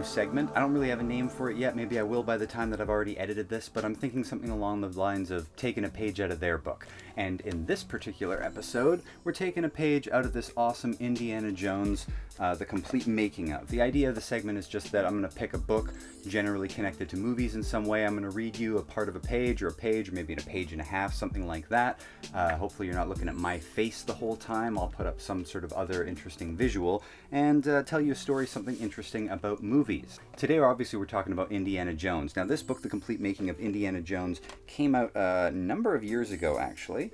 new segment. I don't really have a name for it yet. Maybe I will by the time that I've already edited this, but I'm thinking something along the lines of taking a page out of their book. And in this particular episode, we're taking a page out of this awesome Indiana Jones, The Complete Making of. The idea of the segment is just that I'm going to pick a book generally connected to movies in some way. I'm going to read you a part of a page, or maybe in a page and a half, something like that. Hopefully you're not looking at my face the whole time. I'll put up some sort of other interesting visual and tell you a story, something interesting about movies. Today, obviously, we're talking about Indiana Jones. Now, this book, The Complete Making of Indiana Jones, came out a number of years ago, actually.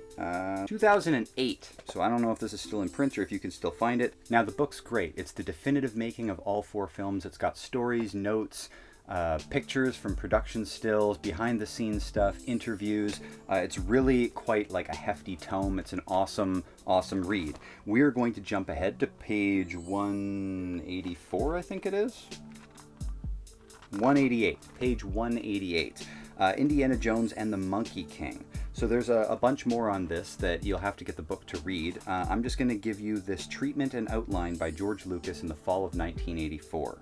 2008. So I don't know if this is still in print or if you can still find it. Now, the book's great. It's the definitive making of all 4 films. It's got stories, notes, pictures from production stills, behind the scenes stuff, interviews. It's really quite like a hefty tome. It's an awesome read. We're going to jump ahead to page 184, I think it is. 188, page 188. Indiana Jones and the Monkey King. So there's a bunch more on this that you'll have to get the book to read. I'm just going to give you this treatment and outline by George Lucas in the fall of 1984.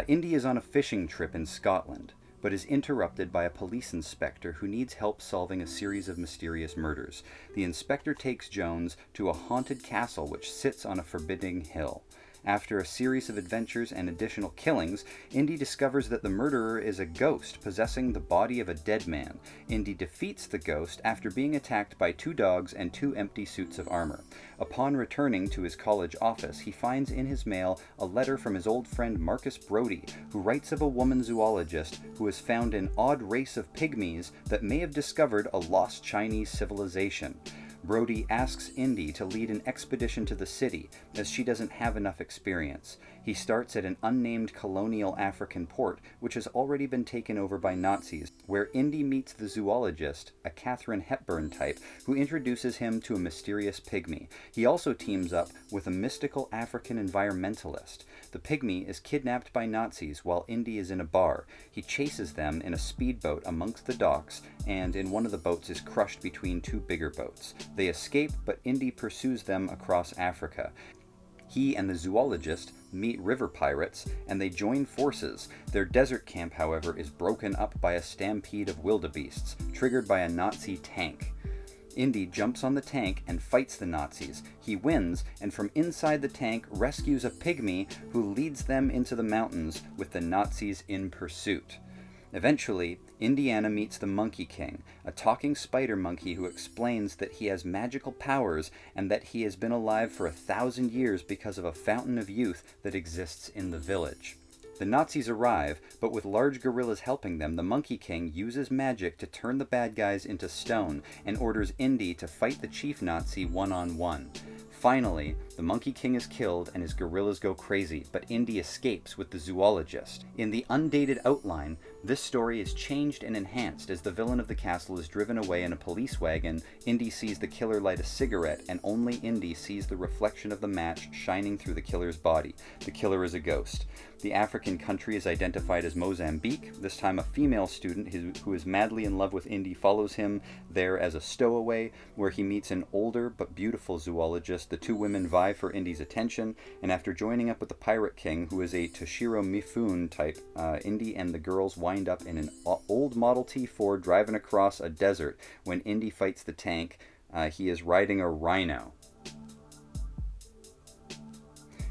Indy is on a fishing trip in Scotland, but is interrupted by a police inspector who needs help solving a series of mysterious murders. The inspector takes Jones to a haunted castle which sits on a forbidding hill. After a series of adventures and additional killings, Indy discovers that the murderer is a ghost possessing the body of a dead man. Indy defeats the ghost after being attacked by 2 dogs and 2 empty suits of armor. Upon returning to his college office, he finds in his mail a letter from his old friend Marcus Brody, who writes of a woman zoologist who has found an odd race of pygmies that may have discovered a lost Chinese civilization. Brody asks Indy to lead an expedition to the city, as she doesn't have enough experience. He starts at an unnamed colonial African port, which has already been taken over by Nazis, where Indy meets the zoologist, a Katharine Hepburn type, who introduces him to a mysterious pygmy. He also teams up with a mystical African environmentalist. The pygmy is kidnapped by Nazis while Indy is in a bar. He chases them in a speedboat amongst the docks, and in one of the boats is crushed between 2 bigger boats. They escape, but Indy pursues them across Africa. He and the zoologist meet river pirates, and they join forces. Their desert camp, however, is broken up by a stampede of wildebeests, triggered by a Nazi tank. Indy jumps on the tank and fights the Nazis. He wins, and from inside the tank rescues a pygmy who leads them into the mountains with the Nazis in pursuit. Eventually, Indiana meets the Monkey King, a talking spider monkey who explains that he has magical powers and that he has been alive for 1,000 years because of a fountain of youth that exists in the village. The Nazis arrive, but with large gorillas helping them, the Monkey King uses magic to turn the bad guys into stone and orders Indy to fight the chief Nazi one-on-one. Finally, the Monkey King is killed and his gorillas go crazy, but Indy escapes with the zoologist. In the undated outline, this story is changed and enhanced as the villain of the castle is driven away in a police wagon. Indy sees the killer light a cigarette, and only Indy sees the reflection of the match shining through the killer's body. The killer is a ghost. The African country is identified as Mozambique. This time a female student who is madly in love with Indy follows him there as a stowaway, where he meets an older but beautiful zoologist. The 2 women vie for Indy's attention, and after joining up with the Pirate King, who is a Toshiro Mifune type, Indy and the girls wind up in an old Model T Ford driving across a desert. When Indy fights the tank, he is riding a rhino.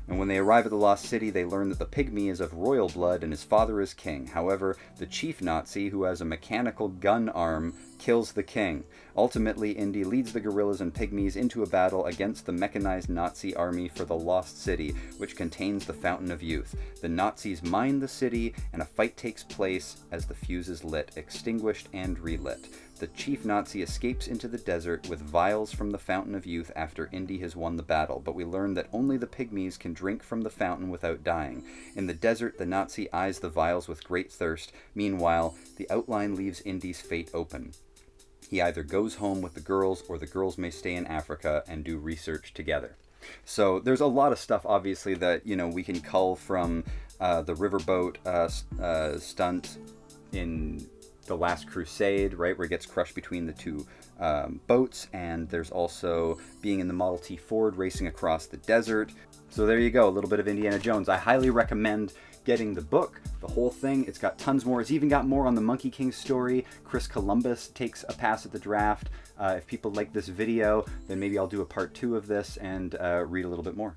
And when they arrive at the Lost City, they learn that the pygmy is of royal blood and his father is king. However, the chief Nazi, who has a mechanical gun arm, kills the king. Ultimately, Indy leads the gorillas and pygmies into a battle against the mechanized Nazi army for the Lost City, which contains the Fountain of Youth. The Nazis mine the city, and a fight takes place as the fuse is lit, extinguished, and relit. The chief Nazi escapes into the desert with vials from the Fountain of Youth after Indy has won the battle, but we learn that only the pygmies can drink from the fountain without dying. In the desert, the Nazi eyes the vials with great thirst. Meanwhile, the outline leaves Indy's fate open. He either goes home with the girls, or the girls may stay in Africa and do research together. So there's a lot of stuff, obviously, that we can cull from the riverboat stunt in the Last Crusade, right, where he gets crushed between the two boats, and there's also being in the Model T Ford racing across the desert. So there you go, a little bit of Indiana Jones. I highly recommend getting the book, the whole thing. It's got tons more. It's even got more on the Monkey King story. Chris Columbus takes a pass at the draft. If people like this video, then maybe I'll do a part 2 of this and read a little bit more.